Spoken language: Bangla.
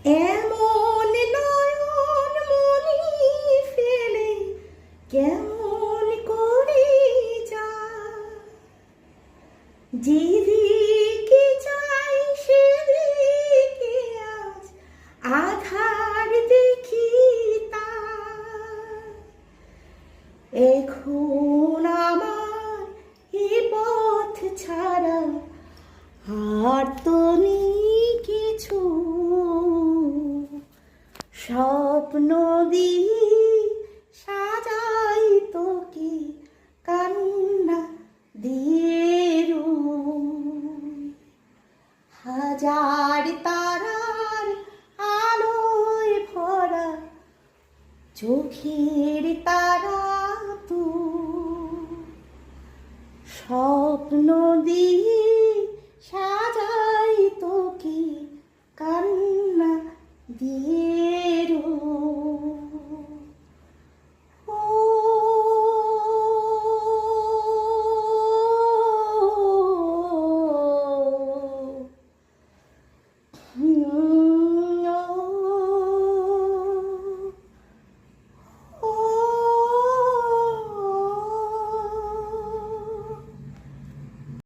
এমন নয়ন মনি ফেলে কেমন করে যায়, যেদিকে চাই সেদিকে আজ আধার দেখি তার। এখন আমার এ পথ ছাড়া আর তো নেই কিছু, স্বপ্ন দিয়ে সাজাই তোকে কান্না দিয়ে রুই। হাজার তারার আলোয় ভরা চোখের তারা তুই, স্বপ্ন দিয়ে সাজাই তোকে কান্না দিয়ে